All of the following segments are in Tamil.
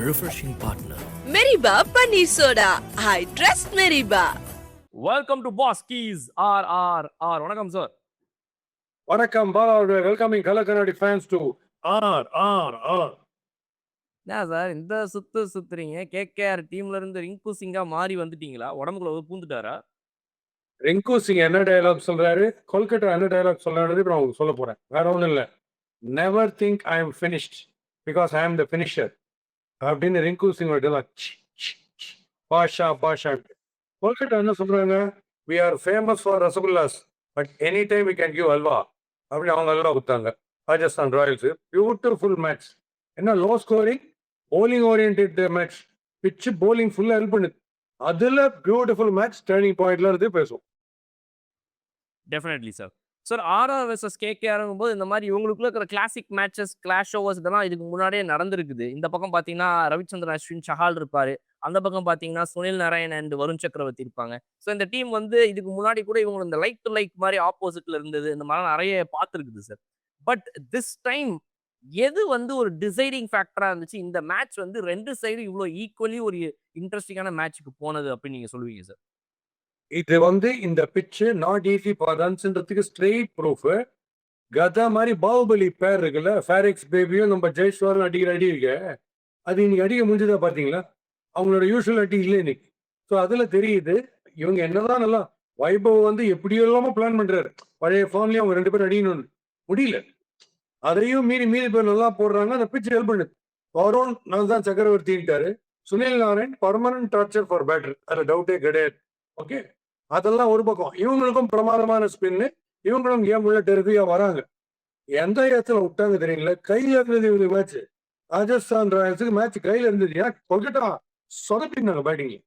refreshing partner. Meriba Paneer Soda. I trust Meriba. Welcome to பாஸ் கீஸ் ஆர் வணக்கம் சார். வணக்கம் பாலா அவர்கள். வெல்கமிங் கலர் கண்ணாடி ஃபேன்ஸ் டு ஆர். என்ன சார் இந்த சுத்துறீங்க? கேகேஆர் டீம்ல இருந்து ரிங்கு சிங்கா மாறி வந்துட்டீங்களா? உடம்புக்குள்ள பூந்துட்டாரா? ரிங்கு சிங் என்ன டயலாக் சொல்றாரு, கொல்கட்டா என்ன டயலாக் சொல்றாரு நான் உங்களுக்கு சொல்ல போறேன். வேற ஒன்றும் இல்லை. Never think I am finished because I am the finisher அப்படின்னு ரிங்கு சிங் பாஷா கொல்கட்டா என்ன சொல்றாங்க, we are famous for rasgullas but any time we can give halwa அப்படி அவங்க அல்வா கொடுத்தாங்க. Rajasthan Royals beautiful match. என்ன low scoring bowling oriented match. Pitch bowling ஃபுல்லா ஹெல்ப் பண்ணுது. அதுல பியூட்டிஃபுல் மேட்ச் டர்னிங் பாயிண்ட்ல இருந்து பேசுவோம். Definitely sir. Sir RR versus கேகேஆருங்கும் போது இந்த மாதிரி இவங்களுக்குள்ள இருக்கிற கிளாசிக் மேட்சஸ், கிளாஷ் ஓவர்ஸ் இதெல்லாம் இதுக்கு முன்னாடியே நடந்திருக்குது. இந்த பக்கம் பார்த்தீங்கன்னா ரவிச்சந்திரன் அஸ்வின் சஹால் இருப்பாரு, அந்த பக்கம் பார்த்தீங்கன்னா சுனில் நாராயண் அண்ட் வருண் சக்கரவர்த்தி இருப்பாங்க. ஸோ இந்த டீம் வந்து இதுக்கு முன்னாடி கூட இவங்க இந்த லைக் டு லைக் மாதிரி ஆப்போசிட்ல இருந்தது, இந்த மாதிரி நிறைய பார்த்துருக்குது சார். பட் திஸ் டைம் எது வந்து ஒரு டிசைடிங் ஃபேக்டரா இருந்துச்சு இந்த மேட்ச் வந்து ரெண்டு சைடு இவ்வளோ ஈக்குவலி ஒரு இன்ட்ரெஸ்டிங்கான மேட்சுக்கு போனது அப்படின்னு நீங்க சொல்லுவீங்க சார்? இது வந்து இந்த பிச்சு நாட் ஈஸி ஃபார் ரன்ஸ்ன்றதுக்கு ஸ்ட்ரெயிட் ப்ரூஃப். கதா மாதிரி பாகுபலி பேர் இருக்குல்ல, ஃபேரிக்ஸ் பேபியும் நம்ம ஜெய்ஸ்வாலும் அடிக்கிற அடி இருக்கு. அது இன்னைக்கு அடிக்க முடிஞ்சதா பார்த்தீங்களா? அவங்களோட யூஸ்வல் அடி இல்லை இன்னைக்கு. ஸோ அதுல தெரியுது இவங்க என்னதான் நல்லா வைபவ் வந்து எப்படி எல்லாமோ பிளான் பண்றாரு. பழைய ஃபார்ம்லயும் அவங்க ரெண்டு பேரும் அடிக்கணும்னு முடியல. அதையும் மீறி பேர் நல்லா போடுறாங்க. அந்த பிச்சு ஹெல்ப் பண்ணுது. வருண் நான் தான் சக்கரவர்த்தி இருக்காரு, Sunil Narayan permanent torture for batter, அதுல டவுட்டே கிடையாது. ஓகே, அதெல்லாம் ஒரு பக்கம். இவங்களுக்கும் பிரமாதமான ஸ்பின்னு, இவங்களும் கேம் உள்ள டெரிஃபியா வராங்க. எந்த இடத்துல விட்டாங்க தெரியல, கையில இருந்தது இவங்க மேட்ச். ராஜஸ்தான் ராயல்ஸுக்கு மேட்ச் கையில இருந்தது. ஏன்னா கொல்கட்டா சொதப்பினாங்க பேட்டிங்ல.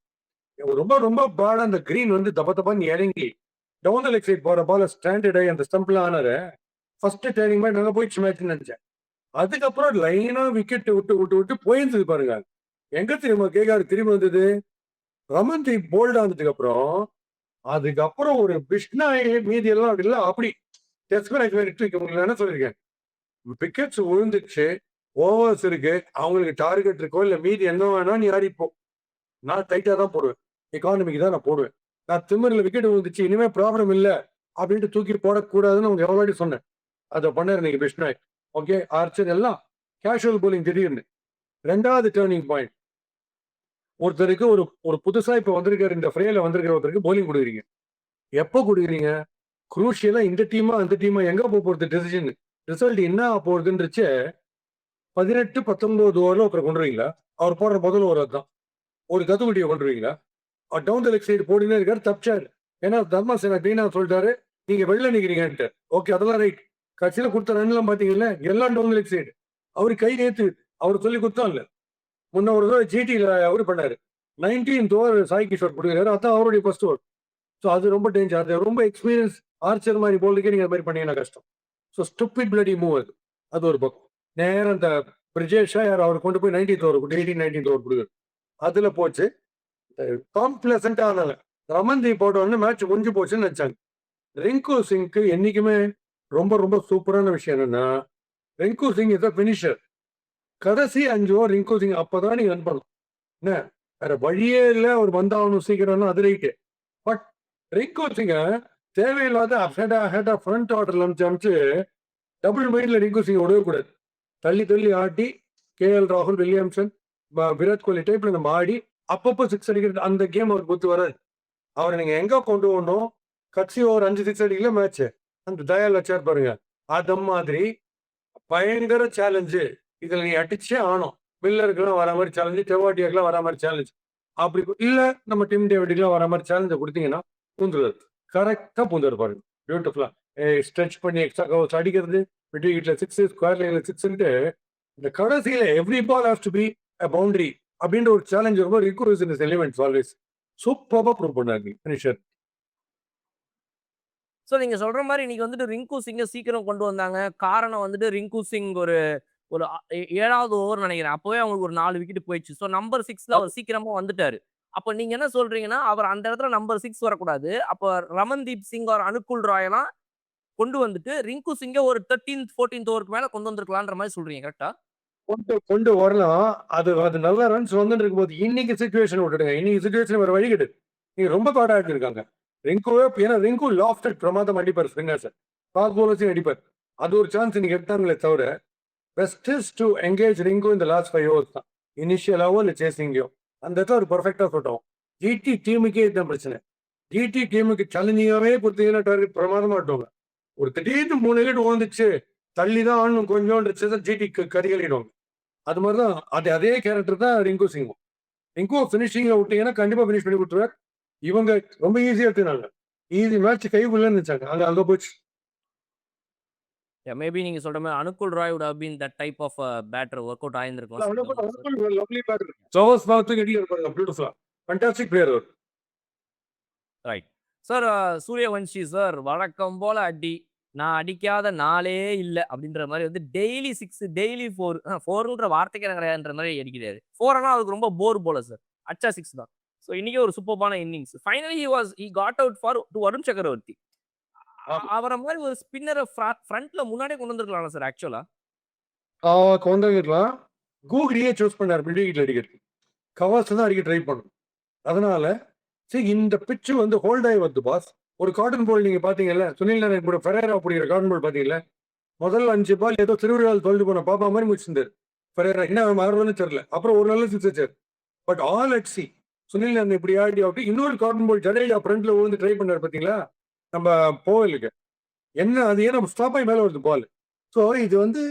ரொம்ப ரொம்ப பேடா அந்த கிரீன் வந்து தப்பான்னு இறங்கி டவுன் த லெக் சைட் போற பால ஸ்டாண்டர்ட் ஆகி அந்த ஸ்டம்ப்ல ஆனாரு. ஃபர்ஸ்ட் டேர்னிங் மாதிரி நாங்க போயிடுச்சு மேட்ச் நினைச்சேன். அதுக்கப்புறம் லைனா விக்கெட் விட்டு போயிருந்தது பாருங்க. எங்க திரும்ப கேக்காரு திரும்பி வந்தது ரமன்தீப் போல்டா வந்ததுக்கு அதுக்கப்புறம் ஒரு பிஷ்னாய் மீதி எல்லாம் இல்ல. அப்படி டெஸ்ட் மேட்ச் உங்களுக்கு என்ன சொல்லியிருக்கேன், விக்கெட்ஸ் விழுந்துச்சு, ஓவர்ஸ் இருக்கு, அவங்களுக்கு டார்கெட் இருக்கோ இல்ல மீதி என்ன வேணா நீ ஆடிப்போ, நான் டைட்டா தான் போடுவேன், எக்கானமிக்கு தான் நான் போடுவேன், நான் திமிரில் விக்கெட் விழுந்துச்சு இனிமே ப்ராப்ளம் இல்லை அப்படின்ட்டு தூக்கி போடக்கூடாதுன்னு அவங்க எவ்வளோ சொன்னேன். அதை பண்ணார் இன்னைக்கு பிஷ்னாய். ஓகே, ஆர்ச்சர் எல்லாம் கேஷுவல் போலிங் திடீர்னு. ரெண்டாவது டேர்னிங் பாயிண்ட், ஒருத்தருக்கு ஒரு புதுசா இப்ப வந்திருக்காரு, இந்த ஃப்ரேல வந்திருக்கிற ஒருத்தருக்கு போலிங் கொடுக்குறீங்க. எப்போ கொடுக்குறீங்க? குரூஷியலா இந்த டீமா அந்த டீமா எங்க போறது டிசிஷன், ரிசல்ட் என்ன போறதுன்றச்சு 18-19 ஓவர்ல ஒருத்தர் கொண்டுருவீங்களா? அவர் போடுற முதல் ஓவர் தான் ஒரு கத்துக்குட்டியை கொண்டுருவீங்களா? டவுன் த லெக் சைடு போட்டுனே இருக்காரு, தப்பிச்சாரு. ஏன்னா தர்மசேனா கிளீனா சொல்லிட்டாரு நீங்க வெளில நிக்கிறீங்கன்ட்டு. ஓகே, அதெல்லாம் ரைட். கட்சியில கொடுத்த ரன் எல்லாம் பாத்தீங்கல்ல, எல்லாம் டவுன் த லெக் சைடு. அவரு கை நேத்து அவர் சொல்லி கொடுத்தோம் இல்ல, முன்ன ஒரு தடவை ஜிடியில் அவரு பண்ணாரு. 19th ஓவர் சாய் கிஷோர் கொடுக்குறாரு, அதான் அவருடைய ஃபர்ஸ்ட் ஓவர். ஸோ அது ரொம்ப டேஞ்சர். அது ரொம்ப எக்ஸ்பீரியன்ஸ் ஆர்ச்சர் மாதிரி போலுக்கே நீங்க அது மாதிரி பண்ணீங்கன்னா கஷ்டம். ஸோ ஸ்டூபிட் பிளடி மூவ் அது. அது ஒரு பக்கம். நேரம் அந்த பிரிஜேஷா யார் அவர் கொண்டு போய் 19th ஓவர் 19th ஓவர் கொடுக்குறாரு. அதுல போச்சு. காம்ப்ளசண்டா ஆனாங்க. ரமன்தீப் போட்ட உடனே மேட்ச் முடிஞ்சு போச்சுன்னு நினைச்சாங்க. ரிங்கு சிங்க்கு என்னைக்குமே ரொம்ப ரொம்ப சூப்பரான விஷயம் என்னன்னா, Rinku Singh is a finisher. கடைசி 5 ஓவர் ரிங்கு சிங் அப்பதான் நீங்க ரன் பண்ணணும். என்ன வேற வழியே இல்லை, அவர் வந்தாகணும் சீக்கிரம், அது ரைட்டு. பட் ரிங்கு சிங்க தேவையில்லாத ஹெட்டா ஃப்ரண்ட் ஆர்டர்ல அமைச்சு டபுள் மைண்ட்ல ரிங்கு சிங் விடவே கூடாது. தள்ளி ஆட்டி KL ராகுல், வில்லியம்சன், விராட் கோலி டைப்ல நம்ம ஆடி அப்பப்போ 6 அடிக்கிறது, அந்த கேம் அவருக்கு ஒத்து வராது. அவரை நீங்க எங்க கொண்டு வரணும், கட்சி ஓவர் 5 6 அடிக்கல மேட்ச் அந்த தயால் வச்சார் பாருங்க. அது மாதிரி பயங்கர சேலஞ்சு. இதுல நீ அடிச்சே ஆனோம். மில்லருக்குலாம் வர மாதிரி சேலஞ்சு, டெவாட்டியாக்கெல்லாம் வர மாதிரி சேலஞ்ச். அப்படி இல்ல நம்ம டீம் டேவிட்லாம் வர மாதிரி சேலஞ்சை கொடுத்தீங்கன்னா பூந்துருது. கரெக்டா பூந்துரு பாருங்க, பியூட்டிஃபுல்லா ஸ்ட்ரெச் பண்ணி எக்ஸ்ட்ரா கவர்ஸ் அடிக்கிறது, விக்கெட்ல 6, ஸ்கொயர் லைன்ல 6ன்ட்டு இந்த கடைசியில every ball has to be a boundary அப்படின்ற ஒரு சேலஞ்ச் ரொம்ப requires in this elements always. சூப்பரா ப்ரூவ் பண்ணாங்க ஃபினிஷர். ஸோ நீங்க சொல்ற மாதிரி இன்னைக்கு வந்துட்டு ரிங்கு சிங்கை சீக்கிரம் கொண்டு வந்தாங்க. காரணம் வந்துட்டு ரிங்கு சிங் ஒரு 7வது ஓவர் நினைக்கிறேன், அப்பவே அவங்களுக்கு ஒரு 4 விக்கெட் போயிடுச்சு. ஸோ நம்பர் 6ல அவர் சீக்கிரமா வந்துட்டாரு. அப்ப நீங்க என்ன சொல்றீங்கன்னா, அவர் அந்த இடத்துல நம்பர் 6 வரக்கூடாது, அப்ப ரமன்தீப் சிங் ஒரு அனுகுல் ராயெல்லாம் கொண்டு வந்துட்டு ரிங்கு சிங்கை ஒரு 13th 14th ஓவருக்கு மேல கொண்டு வந்திருக்கலான்ற மாதிரி சொல்றீங்க, கரெக்டா? கொண்டு கொண்டு வரலாம். அது நல்ல ரன்ஸ் வந்துட்டு இருக்கும்போது, இன்னைக்கு சிச்சுவேஷன் விட்டுடுங்க. இன்னைக்கு சிச்சுவேஷன் வேற வழி கிடையாது. நீங்க ரொம்ப தாட் ஆடிருக்காங்க. ரிங்குவே ஏன்னா ரிங்கு லாஃப்டட் பிரமாதம் அடிப்பார் ஸ்பின்னர்ஸ. ஃபாஸ்ட் பவுலர்ஸையும் அடிப்பார். அது ஒரு சான்ஸ் இன்னைக்கு எடுத்தாங்களே தவிர, best is to engage Rinku இந்த லாஸ்ட் 5 ஓவர்ஸ் தான். இனிஷியலாவோ இல்ல சேசிங்கோ. அந்த இடத்துல ஒரு பெர்ஃபெக்ட்டா சுட்டோம். ஜிடி டீமுக்கே இதுதான் பிரச்சனை. ஜிடி டீமுக்கு சேலஞ்சிங்காவே குடுத்தீங்கன்னா டார்கெட் பிரமாதமா ஆட்டுவாங்க. ஒரு திடீர்னு 3 விக்கெட் விழுந்துச்சு, தள்ளி தான் ஆடணும் கொஞ்சோன்றது ஜிடி கரிகளிடுவாங்க. அது மாதிரி தான் அதே கேரக்டர் தான் ரிங்கு சிங்கும். ரிங்கு ஃபினிஷிங்ல விட்டீங்கன்னா கண்டிப்பா ஃபினிஷ் பண்ணி கொடுத்துருவார். இவங்க ரொம்ப ஈஸியா எடுத்துனாங்க. ஈஸி மேட்ச் கைக்குள்ளன்னு நினைச்சாங்க. அங்க போச்சு. மேபி நீங்க சொல்ற மாரி Anukul Roy would have been that type of batter work out ஆயிருந்திருக்கும். Lovely batter. ஜோஸ் பாத்துக்கு அடிக்க பாருங்க பியூட்டிஃபுல்லா. ஃபேண்டாஸ்டிக் பிளேயர் அவர். ரைட். சார் சூரியவன்ஷி சார் வழக்கம் போல அடி. நான் அடிக்காத நாளே இல்ல அப்படின்ற மாரி வந்து டெய்லி 6 டெய்லி 4 4ன்ற வார்த்தைக்கு எனக்கு கிடையாதுன்ற மாரி அடிக்கிறாரு. 4 ஆனா அதுக்கு ரொம்ப போர் போல சார். அச்சா 6 தான். ஸோ இன்னைக்கு ஒரு சூப்பர்பான innings. Finally he got out for two Varun Chakravarthy. அவர மாரி ஒரு ஸ்பின்னர ஃப்ரண்ட்ல முன்னாடியே கொண்டு வந்திருக்கலாம்ல சார் ஆக்சுவலா. கொண்டு வந்துருக்கலாம். கூகுளியே சூஸ் பண்ணார் மிடில் விக்கெட் அடிக்கிறதுக்கு. கவாஸ் தான் அடிக்க ட்ரை பண்ணணும். அதனால சரி இந்த பிட்ச் வந்து ஹோல்ட் ஆகி வருது பாஸ். ஒரு காட்டன் பால் நீங்க பாத்தீங்கல்ல, சுனில் நாராயண் கூட ஃபெரேரா பிடிக்கிற காட்டன் பால் பாத்தீங்கல்ல, முதல் 5 பால் ஏதோ திருவிழாவில் தொலைஞ்சு போன பாப்பா மாதிரி முடிச்சிருந்தாரு. ஃபெரேரா என்ன மாறுறதுன்னு தெரியல. அப்புறம் ஒரு நல்ல சிக்ஸ் வச்சார். But all at C Sunil Narayan இப்படி ஆடி அவுட். இன்னொரு காட்டன் பால் ஜடேஜா ஃப்ரண்ட்ல விழுந்து ட்ரை பண்ணாரு பாத்தீங்களா, நம்ம போவலுக்கு என்ன அது ஏன்னா ஸ்டாப் ஆகி மேல வருது பால். ஸோ இது வந்து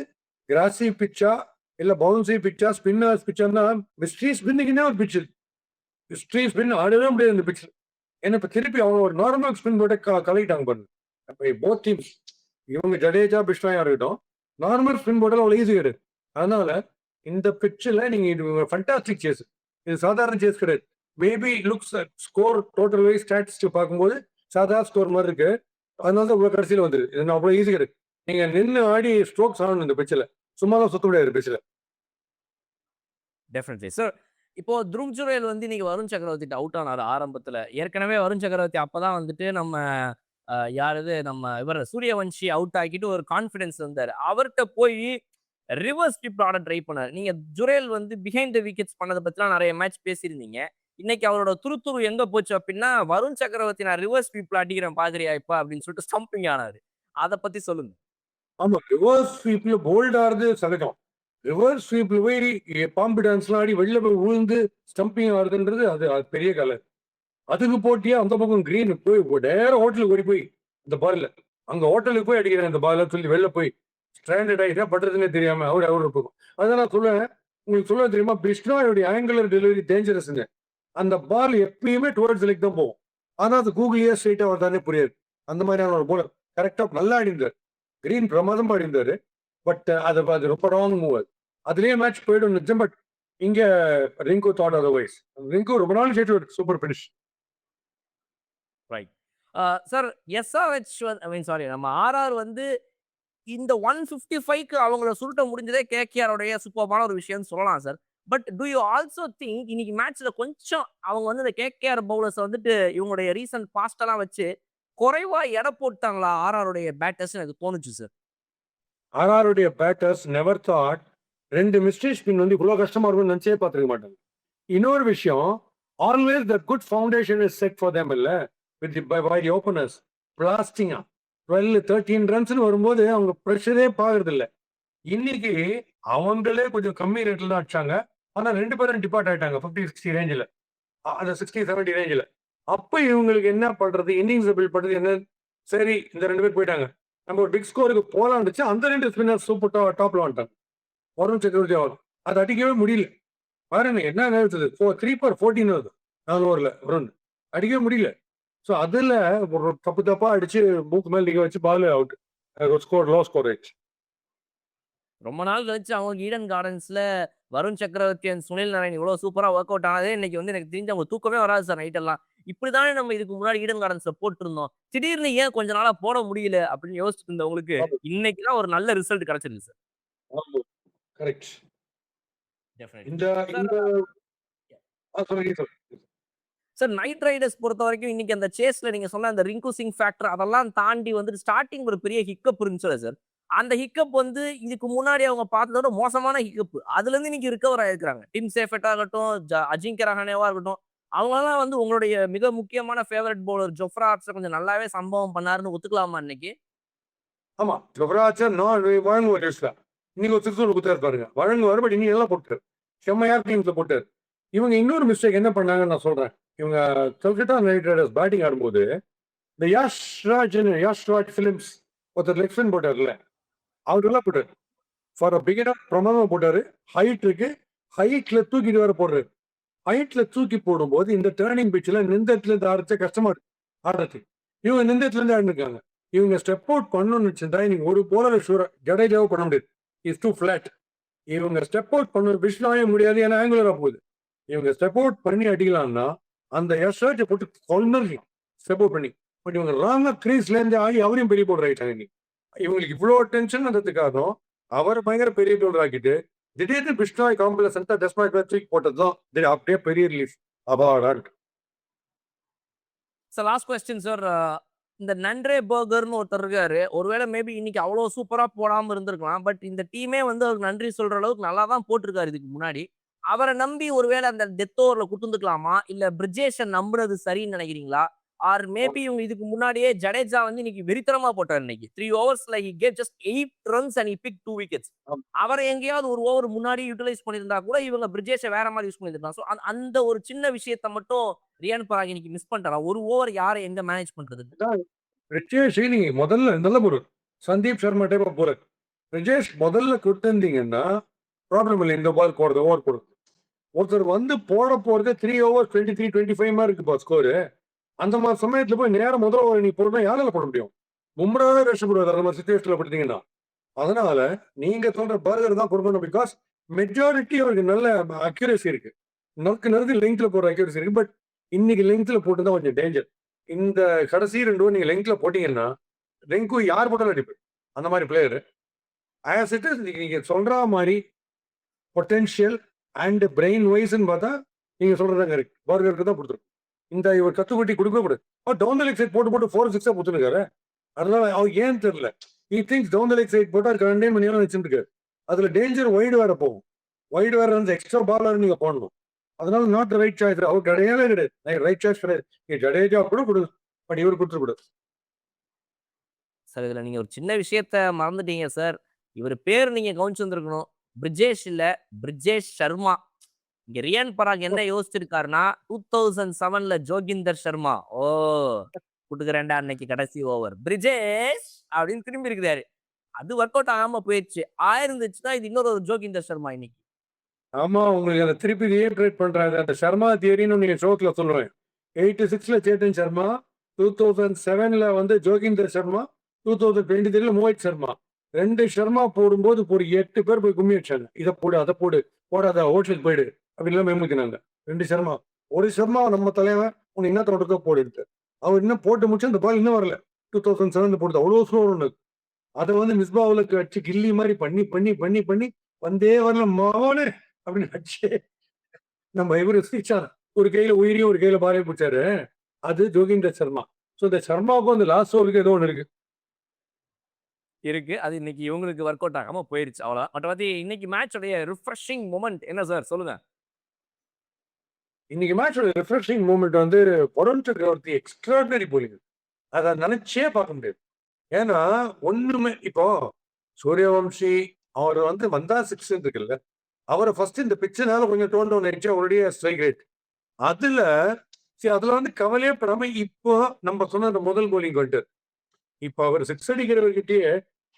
கிராசி பிச்சா இல்ல பவுன்சி பிச்சா ஸ்பின்னர்ஸ் பிச்சர்னா மிஸ்ட்ரி ஸ்பின்னிங்னா ஒரு பிச்சு. மிஸ்ட்ரி ஸ்பின் ஆடவே முடியாது இந்த பிச்சு. ஏன்னா இப்ப திருப்பி அவங்க ஒரு நார்மல் ஸ்பின் போட்டு கலக்கிட்டாங்க பாருங்க. அப்ப போத் டீம்ஸ் இவங்க ஜடேஜா பிஷ்னாயா இருக்கட்டும், நார்மல் ஸ்பின் போட்டாலும் அவ்வளவு ஈஸி கிடையாது. அதனால இந்த பிச்சில் நீங்க இது ஃபண்டாஸ்டிக் சேஸ். இது சாதாரண சேஸ் கிடையாது. Maybe looks score total wise statistic பார்க்கும்போது சாதாரண ஸ்கோர் மாதிரி இருக்கு. அதனால தான் கடைசியில் வந்துரு. இது அவ்வளவு ஈஸி கிடையாது. நீங்க நின்று ஆடி ஸ்ட்ரோக்ஸ் ஆகணும் இந்த பிச்சில். சும்மா தான் சுத்த முடியாது பிச்சில். Definitely sir. இப்போ துருவ் ஜுரேல் வந்து இன்னைக்கு வருண் சக்கரவர்த்தி அவுட் ஆனாரு ஆரம்பத்துல. ஏற்கனவே வருண் சக்கரவர்த்தி அப்பதான் வந்துட்டு நம்ம யாரது நம்ம இவர் சூரியவன்ஷி அவுட் ஆக்கிட்டு ஒரு கான்ஃபிடன்ஸ் இருந்தாரு. அவர்கிட்ட போய் ரிவர்ஸ் ஸ்வீப் ஆட ட்ரை பண்ணாரு. நீங்க ஜுரேல் வந்து பிஹைண்ட் த விக்கெட்ஸ் பண்ணதை பத்திலாம் நிறைய மேட்ச் பேசியிருந்தீங்க. இன்னைக்கு அவரோட துருத்துரு எங்க போச்சு அப்படின்னா வருண் சக்கரவர்த்தி நான் ரிவர்ஸ் ஸ்வீப்ல அடிக்கிறேன் பாக்குறியா இப்ப அப்படின்னு சொல்லிட்டு ஸ்டம்பிங் ஆனாரு. அதை பத்தி சொல்லுங்க. ஆமா, ரிவர்ஸ் ஸ்வீப்ல போல்ட் ஆடுறது சகஜம். ரிவர்ஸ் ஸ்வீப்ல போய் பாம்பு டான்ஸ்லாம் ஆடி வெளில போய் விழுந்து ஸ்டம்பிங் ஆடுதுன்றது அது பெரிய கலை. அதுக்கு போட்டியா அந்த பக்கம் கிரீன் போய் நேரம் ஹோட்டலுக்கு ஓடி போய் இந்த பால்ல அங்க ஹோட்டலுக்கு போய் அடிக்கிறேன் இந்த பால்ல சொல்லி வெளில போய் ஸ்டாண்டர்ட் ஆகிட்டா பண்றதுன்னே தெரியாம அவர் இருக்கும். அதான் நான் சொல்லுவேன், உங்களுக்கு சொல்ல தெரியுமா, பிஷ்னாயோடைய ஆங்குலர் டெலிவரி டேஞ்சரஸ்ங்க. அந்த பால் எப்பயுமே டுவர்ட்ஸ் லெக் தான் போகும். ஆனா அது கூகுளியே ஸ்ட்ரைட்டா வரதானே புரியாது. அந்த மாதிரியான ஒரு போலர் கரெக்டா நல்லா ஆடிந்தார். கிரீன் பிரமாதம் ஆடிந்தாரு. பட் அது ரொம்ப ராங் மூவ். அதுலயே மேட்ச் போயிடும் நிஜம். பட் இங்க ரிங்கு தாட் அதர்வைஸ். ரிங்கு ரொம்ப நாள் ஜெயிச்சு super finish. Right. Sir SRH sorry நம்ம ஆர்ஆர் வந்து இந்த 155க்கு அவங்கள சுருட்ட முடிஞ்சதே கேகேஆருடைய சூப்பர்பான ஒரு விஷயம் சொல்லலாம் sir. But to you also think இன்னைக்கு மேட்ச்ல கொஞ்சம் அவங்க வந்து இந்த கேகேஆர் பவுலர்ஸ் வந்துட்டு இவங்களுடைய ரீசன்ட் பாஸ்ட் எல்லாம் வச்சு குறைவா எடை போட்டாங்களா ஆர்ஆருடைய பேட்டர்ஸ் எனக்கு தோணுச்சு சார். ஆர்ஆருடைய batters never thought 2 mistake spin வந்து இவ்வளவு கஷ்டமா இருக்கும்னு நினைச்சே பார்த்துருக்க மாட்டாங்க. இன்னொரு விஷயம், always the good foundation is set for them இல்ல வித் பை தி ஓபனர்ஸ் பிளாஸ்டிங்கா 12-13 ரன்ஸ்னு வரும்போது அவங்க ப்ரெஷரே பாக்குறது இல்ல. இன்னைக்கு அவங்களே கொஞ்சம் கம்மி ரேட்ல தான் அடிச்சாங்க. ஆனா 2 பேரும் டிபார்ட் ஆயிட்டாங்க 50-60 ரேஞ்சில், அந்த 60-70 ரேஞ்சில். அப்ப இவங்களுக்கு என்ன பண்றது, இன்னிங்ஸ் பில்ட் பண்றது என்ன? சரி இந்த 2 பேர் போயிட்டாங்க, நம்ம ஒரு பிக் ஸ்கோருக்கு போலாம் இருந்துச்சு. அந்த 2 ஸ்பின்னர் சூப்பர் டாப்ல வந்துட்டாங்க. வருண் சக்கரவர்த்தி ஆகும் அது அடிக்கவே முடியல. பாருங்க என்ன நினைச்சது, 3/14 வருது 4 ஓவர்ல வருண் அடிக்கவே முடியல. ஸோ அதுல ஒரு தப்பா அடிச்சு மூக்கு மேல நீங்க வச்சு ball out, score low score ஆயிடுச்சு. ரொம்ப நாள் கழிச்சு அவங்க ஈடன் கார்டன்ஸ்ல வருண் சக்கரவர்த்தி அண்ட் சுனில் நாராயண் இவ்வளவு சூப்பரா ஒர்க் அவுட் ஆனதே இன்னைக்கு வந்து எனக்கு தெரிஞ்சு அவங்க தூக்கமே வராது சார் நைட் எல்லாம். இப்படிதானே நம்ம இதுக்கு முன்னாடி ஈடன் கார்டன்ஸ்ல போட்டிருந்தோம், திடீர்னு ஏன் கொஞ்ச நாளா போட முடியல அப்படின்னு யோசிச்சுட்டு இருந்தவங்களுக்கு இன்னைக்கு தான் ஒரு நல்ல ரிசல்ட் கிடைச்சிருக்கு சார். கரெக்ட். டெஃபினெட்லி இந்த இந்த சொல்லுங்க சார். சார் நைட் ரைடர்ஸ் பொறுத்த வரைக்கும் இன்னைக்கு அந்த சேஸ்ல நீங்க சொன்ன அந்த ரிங்கு சிங் ஃபேக்டர் அதெல்லாம் தாண்டி வந்துட்டு ஸ்டார்டிங் ஒரு பெரிய ஹிக்கப் இருந்துச்சு சார். அந்த ஹிக்கப் வந்து இதுக்கு முன்னாடி அவங்க பார்த்ததோட மோசமான ஹிக்கப். அதுலேருந்து இன்னைக்கு ரிகவர் ஆயிருக்காங்க. டிம் சேஃபெட் ஆகட்டும், அஜிங்கிய ரஹானேவா இருக்கட்டும். அவங்கலாம் வந்து உங்களுடைய மிக முக்கியமான ஃபேவரட் பவுலர் ஜொஃப்ரா ஆர்ச்சர் கொஞ்சம் நல்லாவே சம்பவம் பண்ணாருன்னு ஒத்துக்கலாமா இன்னைக்கு? ஆமா. ஜொஃப்ராச்சர் நான் வழங்குவார் டெஸ்ட்ல. இன்னைக்கு ஒரு 6 குடுத்தாரு பாருங்க. வழங்குவாரு. பட் இன்னைக்கு நல்லா போட்டாரு. செம்மையா டீம்ஸ்ல போட்டாரு. இவங்க இன்னொரு மிஸ்டேக் என்ன பண்ணாங்கன்னு நான் சொல்றேன். இவங்க கல்கத்தா நைட் ரைடர்ஸ் பேட்டிங் ஆடும்போது, இந்த யாஷ் ராஜ் பிலிம்ஸ் ஒருத்தர் லெக் ஸ்பின் போட்டார்ல, அவரு நல்லா போட்டாரு. ஃபார் அ பிகினர் பிரமாதமா போட்டாரு. ஹைட் இருக்கு. ஹைட்ல தூக்கிட்டு வேற போடுறாரு. ஹைட்ல தூக்கி போடும்போது இந்த டர்னிங் பிட்ச்ல நிந்தத்துல இருந்து ஆடுறதே கஷ்டமா இருக்கு ஆடுறதுக்கு. இவங்க நிந்தத்துல இருந்து ஆடிருக்காங்க. இவங்க ஸ்டெப் அவுட் பண்ணணும்னு வச்சிருந்தா நீங்க ஒரு போலர் ஜடேஜாவோ பண்ண முடியாது. Is too flat. இவங்க ஸ்டெப் அவுட் பண்ண விஷ்ணாவே முடியாது. ஏன்னா ஆங்குலரா போகுது. இவங்க ஸ்டெப் அவுட் பண்ணி அடிக்கலாம்னா அந்த எஸ்ஆர்ஜை போட்டு கொண்டுலாம் ஸ்டெப் அவுட் பண்ணி. பட் இவங்க ராங்கா கிரீஸ்ல இருந்து ஆகி அவரையும் பெரிய போல்டர் ஆகிட்டாங்க இன்னைக்கு. இவங்களுக்கு இவ்வளவு டென்ஷன் வந்ததுக்காக அவர் பயங்கர பெரிய போல்டர் ஆக்கிட்டு திடீர்னு பிஷ்ணாய் காம்பிளசன்டா டெஸ்மாய் தூக்கி போட்டதுதான் அப்படியே பெரிய ரிலீஃப் அபாடா இருக்கு. Sir last question sir. இந்த நன்றே பர்கர்னு ஒருத்தர் இருக்காரு. ஒருவேளை மேபி இன்னைக்கு அவ்வளோ சூப்பரா போடாம இருந்திருக்கலாம். பட் இந்த டீமே வந்து அவருக்கு நன்றி சொல்ற அளவுக்கு நல்லா தான் போட்டிருக்காரு இதுக்கு முன்னாடி. அவரை நம்பி ஒருவேளை அந்த டெத் ஓவர்ல குடுத்துருக்கலாமா? இல்ல பிரிஜேஷை நம்புனது சரின்னு நினைக்கிறீங்களா? ஆர் மேபி இவங்க இதுக்கு முன்னாடியே ஜடேஜா வந்து இன்னைக்கு வெறித்தனமா போட்டார் இன்னைக்கு. 3 ஓவர்ஸ்ல he gave just 8 runs and he picked 2 wickets. அவரை எங்கேயாவது ஒரு ஓவர் முன்னாடி யூட்டிலைஸ் பண்ணியிருந்தா கூட இவங்க பிரிஜேஷை வேற மாதிரி யூஸ் பண்ணியிருக்கலாம். ஸோ அந்த ஒரு சின்ன விஷயத்த மட்டும் ரியான் பராக் இன்னைக்கு மிஸ் பண்ணிட்டாரா? ஒரு ஓவர் யாரை எங்க மேனேஜ் பண்றது? ரிஜேஷ் நீங்க முதல்ல நல்ல போறர் சந்தீப் சர்மா டைப் ஆஃப் போறர். ரிஜேஷ் முதல்ல கொடுத்திருந்தீங்கன்னா ப்ராப்ளம் இல்லை. இந்த பால் போடுறது ஓவர் போடுறது. ஒருத்தர் வந்து போட போறது 3 ஓவர் 23 25 மாதிரி இருக்குப்பா ஸ்கோரு. அந்த மாதிரி சமயத்துல போய் நேரம் முதல் ஓவர் நீ போடுறா யாரால போட முடியும்? மும்ராவே கஷ்டப்படுவார் அந்த மாதிரி சுச்சுவேஷன்ல படுத்தீங்கன்னா. அதனால நீங்க சொல்ற பர்கர் தான் கொடுக்கணும். பிகாஸ் மெஜாரிட்டி அவருக்கு நல்ல அக்யூரேசி இருக்கு. நறுக்கு லெங்க்ல போடுற அக்யூரேசி இருக்கு. பட் இன்னைக்கு லெங்க்ல போட்டு தான் கொஞ்சம் டேஞ்சர். இந்த கடைசி 2 ஓவர் நீங்க லெங்க்ல போட்டீங்கன்னா ரெங்கு யார் போட்டாலும் அடிப்பார். அந்த மாதிரி பிளேயர் ஆஸ் இட் இஸ் நீங்க சொல்ற மாதிரி பொட்டன்ஷியல் அண்ட் பிரெயின் வைஸ்ன்னு பார்த்தா நீங்க சொல்றதாங்க இருக்கு. பர்கருக்கு தான் கொடுத்துரும். இந்த இவர் கத்துக்குட்டி கொடுக்க கூடாது. டவுன் த லெக் சைட் போட்டு 4-6 கொடுத்துருக்காரு. அதனால அவர் ஏன் தெரியல. He thinks down the leg side போட்டு அது கண்டெயின் பண்ணி வச்சுருக்காரு. அதுல டேஞ்சர் வைடு வேற போகும். வைடு வேற வந்து எக்ஸ்ட்ரா பாலர் நீங்க போடணும். அதனால நாட் ரைட் சாய்ஸ். அவர் கிடையவே கிடையாது. ரைட் சாய்ஸ் கிடையாது. ஜடேஜா கூட கொடு. பட் இவர் கொடுத்துக்கூடாது. சார் இதுல நீங்க ஒரு சின்ன விஷயத்த மறந்துட்டீங்க சார். இவர் பேர் நீங்க கவனிச்சிருந்திருக்கணும். பிரிஜேஷ் இல்ல, பிரிஜேஷ் சர்மா. இங்க ரியான் பராக் என்ன யோசிச்சிருக்காருன்னா 2007ல ஜோகிந்தர் சர்மா குடுக்குறேன்டா அன்னைக்கு கடைசி ஓவர் பிரிஜேஷ் அப்படின்னு திரும்பி இருக்கிறாரு. அது ஒர்க் அவுட் ஆகாம போயிடுச்சு. ஆயிருந்துச்சுன்னா இது இன்னொரு ஒரு ஜோகிந்தர் சர்மா இன்னைக்கு. ஆமா, உங்களுக்கு அந்த திருப்பி ரீட்ரேட் பண்றாங்க. அந்த சர்மா தியரின்னு நீங்க ஷோக்ல சொல்லுவேன். 86ல சேத்தன் சர்மா, 2007ல வந்து ஜோகிந்தர் சர்மா, 2023ல மோஹித் சர்மா. 2 சர்மா போடும்போது ஒரு 8 பேர் போய் கும்மி வச்சாங்க. இதை போடு, அதை போடு, போடாத ஹோட்டலுக்கு போயிடு அப்படின்லாம் மேம்படுத்தினாங்க. 2 சர்மா. ஒரு சர்மா நம்ம தலைவன் உனக்கு என்ன தொடக்க போடு எடுத்து அவர் இன்னும் போட்டு முடிச்சு அந்த பால் இன்னும் வரல. 2007 போடுது அவ்வளோ ஸ்லோ ஒன்று. அதை வந்து மிஸ்பாவுலுக்கு அடிச்சு கில்லி மாதிரி பண்ணி பண்ணி பண்ணி பண்ணி வந்தே வரல மாவனு அப்படின்னு அடிச்சு நம்ம இவரு சிரிச்சார். ஒரு கையில உயிரியும் ஒரு கையில பாலையும் பிடிச்சாரு. அது ஜோகிந்தர் சர்மா. ஸோ இந்த சர்மாவுக்கும் அந்த லாஸ்ட் ஓவருக்கு ஏதோ ஒன்று இருக்கு. அது இன்னைக்கு இவங்களுக்கு ஒர்க் அவுட் ஆகாம போயிருச்சு அவ்வளவுதான். பட் வந்து இன்னைக்கு மேட்சோடைய ரிஃப்ரெஷிங் மொமெண்ட் என்ன சார் சொல்லுங்க. இன்னைக்கு மேட்சோட ரிஃப்ரெஷிங் மூமெண்ட் வந்து வருண் சக்கரவர்த்தி எக்ஸ்ட்ராடினரி போலிங். அதை நினைச்சே பார்க்க முடியாது. ஏன்னா ஒண்ணுமே இப்போ சூரியவம்சி அவர் வந்து வந்தா 6 இருக்குல்ல, அவரை ஃபர்ஸ்ட் இந்த பிச்சனால கொஞ்சம் டோன் டவுன் ஆயிடுச்சு அவருடைய ஸ்ட்ரைக் ரேட். அதுல அதுல வந்து கவலையே படாம இப்போ நம்ம சொன்ன அந்த முதல் போலிங் வந்துட்டு இப்போ அவர் 6 அடிக்கிறவர்கிட்டயே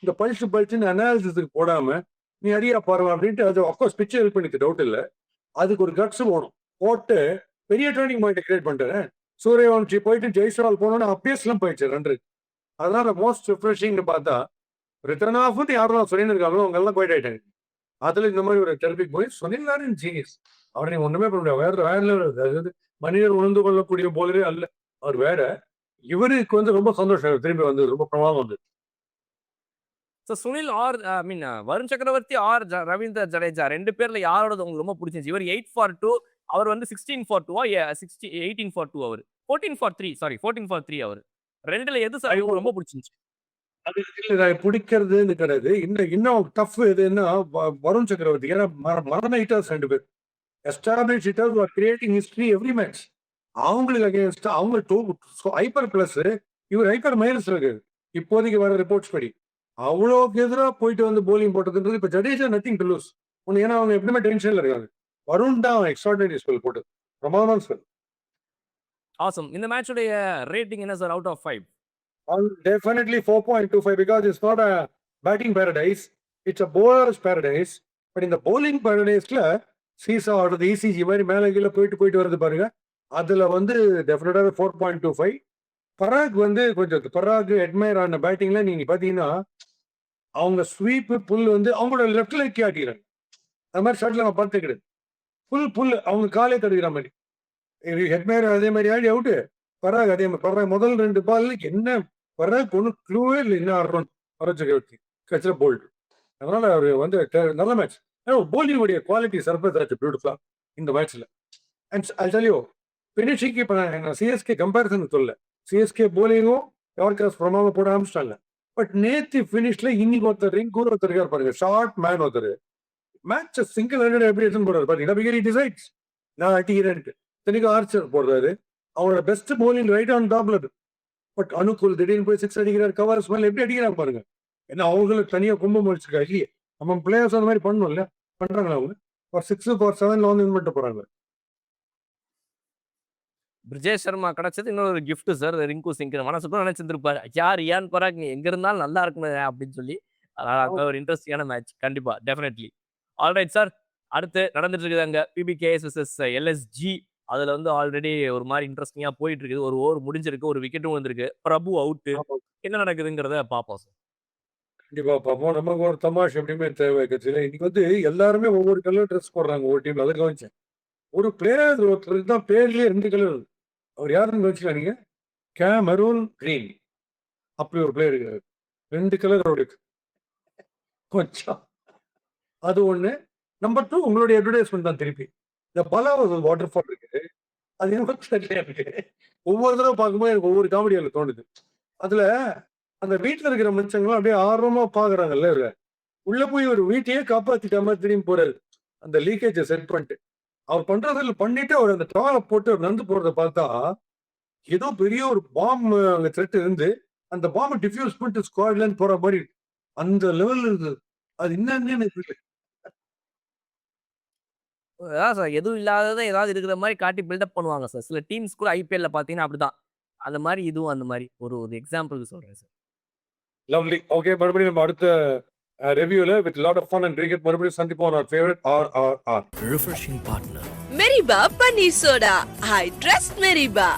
இந்த பல்ச்சுன்னு அனாலிசிஸுக்கு போடாம நீ அடியா பாருவா அப்படின்ட்டு அது அப்கோர்ஸ் பிச்சை ஹெல்ப் பண்ணிட்டு டவுட் இல்லை. அதுக்கு ஒரு கட்ஸ் போகணும். போட்டு பெரிய டர்னிங் பாயிண்ட் கிரியேட் பண்ணிட்டேன். சூரியவம்சி போயிட்டு ஜெய்ஸ்வால் போனோன்னு அப்பியஸ்லாம் போயிடுச்சு 2. அதனால மோஸ்ட் ரிஃப்ரெஷிங்னு பார்த்தா ரிட்டர்ன் ஆஃப் யாரும் சொல்லிட்டு இருக்காங்களோ அவங்க எல்லாம் போயிட் ஆயிட்டாங்க. அதுல இந்த மாதிரி ஒரு டெர்பிக் போய் சொன்னாரு ஜீனியஸ். அவரை நீங்க ஒண்ணுமே பண்ண முடியாது. அதாவது மனிதர் உணர்ந்து கொள்ளக்கூடிய போலரே அல்ல அவர். வேற இவருக்கு வந்து ரொம்ப சந்தோஷம் திரும்பி வந்து ரொம்ப பிரமாதம் வந்து. சுனில் ஆர் ஐ மீன் வருண் சக்கரவர்த்தி ஆர் ரவீந்திர ஜடேஜா 2 பேர்ல யாரோட உங்களுக்கு ரொம்ப பிடிச்சிருந்துச்சு? இவர் 8 for 2, அவர் வந்து 16 for 2 18 for 2 அவர் 14 for 3 அவர் 2ல எது சார் ரொம்ப பிடிச்சிருந்துச்சு? அது இல்ல பிடிக்கிறதுன்னு கிடையாது. இன்னும் டஃப் எதுன்னா வருண் சக்கரவர்த்தி. ஏன்னா மரண ஹிட்டர்ஸ் 2 பேர். Established hitters are creating history every match. அவங்களுக்கு அகைன்ஸ்ட் அவங்க ஹைப்பர் பிளஸ், இவர் ஹைப்பர் மைனஸ் இருக்காரு. இப்போதைக்கு வர ரிப்போர்ட்ஸ் படி. அவ்வளோக்கு எதிரா போயிட்டு வந்து போலிங் போட்டதுன்றது இப்ப ஜடேஜா நத்திங் டு லூஸ். ஏன்னா அவங்க எப்பவுமே டென்ஷன்ல இருக்காங்க. வருண் தான் எக்ஸ்ட்ராடனரி ஸ்பெல் போட்டது. பிரமாதமான ஸ்பெல். ஆசம். இந்த மேட்சுடைய ரேட்டிங் என்ன sir out of 5? Definitely 4.25 because it's not a batting paradise. It's a bowler's paradise. But in the bowling paradiseல சீசா ஆடுறது இசிஜி மாதிரி மேலே கீழே போயிட்டு வருது பாருங்க. அதுல வந்து டெஃபினட்டாக 4.25. பராக் வந்து கொஞ்சம் பராக் அட்மையர் ஆன பேட்டிங்ல நீங்க பாத்தீங்கன்னா அவங்க ஸ்வீப் புல் வந்து அவங்களோட லெஃப்ட் லெக்கே ஆட்டிக்கிறாங்க. அது மாதிரி ஷாட்ல நான் பார்த்து கிடையாது. புல் அவங்க காலே தடுக்கிற மாதிரி. ஹெட்மேர் அதே மாதிரி ஆடி அவுட்டு. பராக் அதே மாதிரி. பராக் முதல் 2 பால் என்ன பராக் ஒன்றும் க்ளூவே இல்லை என்ன ஆடுறோம். பராக் சக்கரவர்த்தி கட்சியில் போல்டு. அதனால அவர் வந்து நல்ல மேட்ச். போலிங்குடைய குவாலிட்டி சர்ஃபேஸ் ஆச்சு பியூட்டிஃபுல்லா இந்த மேட்ச்ல. And I tell you finishing இப்போ நான் சிஎஸ்கே கம்பேரிசன் சொல்ல. சிஎஸ்கே போலிங்கும் யார்கர்ஸ் பிரமாதம் போட ஆரம்பிச்சிட்டாங்க. பட் நேத்து ஃபினிஷ்ல இன்னைக்கு ஒருத்தர் ரிங்கூர் ஒருத்தர் இருக்கார் பாருங்க. ஷார்ட் மேன் ஒருத்தர் மேட்ச் சிங்கிள் ஹேண்டட் எப்படி எடுத்துன்னு போறாரு பாத்தீங்கன்னா பிகர் இட் டிசைட்ஸ். நான் அடிக்கிறேன்ட்டு இத்தனைக்கு ஆர்ச்சர் போடுறாரு. அவரோட பெஸ்ட் போலிங் ரைட் ஆன் டாப்ல இருக்கு. பட் அனுகூல் திடீர்னு போய் 6 அடிக்கிறார். கவர் ஸ்மெல் எப்படி அடிக்கிறாங்க பாருங்க. ஏன்னா அவங்களுக்கு தனியா கும்பம் வச்சிருக்கா இல்லையே. நம்ம பிளேயர்ஸ் அந்த மாதிரி பண்ணணும்ல. பண்றாங்களா அவங்க? ஃபார் 6 ஃபார் 7 வந்து வின் பண்ணிட்டு போறாங்க. பிரிஜேஷ் சர்மா கிடைச்சது இன்னொரு கிஃப்ட் சார். ரிங்கு சிங் மனசுக்குள்ள நினைச்சிருப்பாரு. யார் ரியான் பராக் நீ எங்க இருந்தாலும் நல்லா இருக்கணும் அப்படின்னு சொல்லி. அதனால ஒரு இன்ட்ரெஸ்டிங்கான மேட்ச் கண்டிப்பா டெஃபினெட்லி. Alright sir. அடுத்து நடந்துட்டு இருக்குது அங்க பிபிகேஎஸ் vs எல்எஸ்ஜி. அதுல வந்து ஆல்ரெடி ஒரு மாதிரி இன்ட்ரெஸ்டிங்கா போயிட்டு இருக்குது. ஒரு ஓவர் முடிஞ்சிருக்கு, ஒரு விக்கெட்டும் வந்திருக்கு. பிரபு அவுட். என்ன நடக்குதுங்கிறத பாப்போம் சார். கண்டிப்பா பார்ப்போம். நமக்கு ஒரு தமாஷ் எப்படியுமே தேவை கட்சியில. இன்னைக்கு வந்து எல்லாருமே ஒவ்வொரு கலர் ட்ரெஸ் போடுறாங்க ஒரு டீம்ல. அதை கவனிச்சேன். ஒரு பிளேயர் ஒருத்தருக்கு தான் பேர்லயே 2 கலர். அவர் யாருன்னு கவனிச்சுக்கலாம் நீங்க. Cameron Green. அப்படி ஒரு பிளேயர் இருக்காரு. 2 கலர் அவருக்கு. கொஞ்சம் அது ஒண்ணு. நம்பர் 2 உங்களுடைய அட்வர்டைஸ்மெண்ட் தான் திருப்பி. இந்த பலாவது வாட்டர் ஃபால் இருக்கு. அது என்ன தெரியல இருக்கு. ஒவ்வொரு தடவை பார்க்கும்போது எனக்கு ஒவ்வொரு காமெடி அதில் தோணுது. அதுல அந்த வீட்டுல இருக்கிற மனுஷங்களும் அப்படியே ஆர்வமா பாக்குறாங்கல்ல. இவர உள்ள போய் ஒரு வீட்டையே காப்பாத்திட்ட மாதிரி திரும்பி போறாரு. அந்த லீக்கேஜை செட் பண்ணிட்டு அவர் பண்றதில் பண்ணிட்டு அவர் அந்த டாலை போட்டு அவர் நடந்து போறதை பார்த்தா ஏதோ பெரிய ஒரு பாம்பு அங்க த்ரெட் இருந்து அந்த பாம்பை டிஃப்யூஸ் பண்ணிட்டு ஸ்குவாட்ல போற மாதிரி அந்த லெவல் இருந்தது. அது என்னன்னு எனக்கு தெரியல. அதான் சார் எதுவும் இல்லாததை ஏதாவது இருக்கிற மாதிரி காட்டி பில்டப் பண்ணுவாங்க சார். சில டீம்ஸ் கூட ஐபிஎல்ல பார்த்தீங்கன்னா அப்படிதான். அந்த மாதிரி இதுவும் அந்த மாதிரி ஒரு எக்ஸாம்பிளுக்கு சொல்றேன் சார். லவ்லி. ஓகே, மறுபடியும் நம்ம அடுத்த ரிவ்யூல with lot of fun and cricket மறுபடியும் சந்திப்போம். our favorite RRR refreshing partner. Meriba Paneer Soda. I trust Meriba.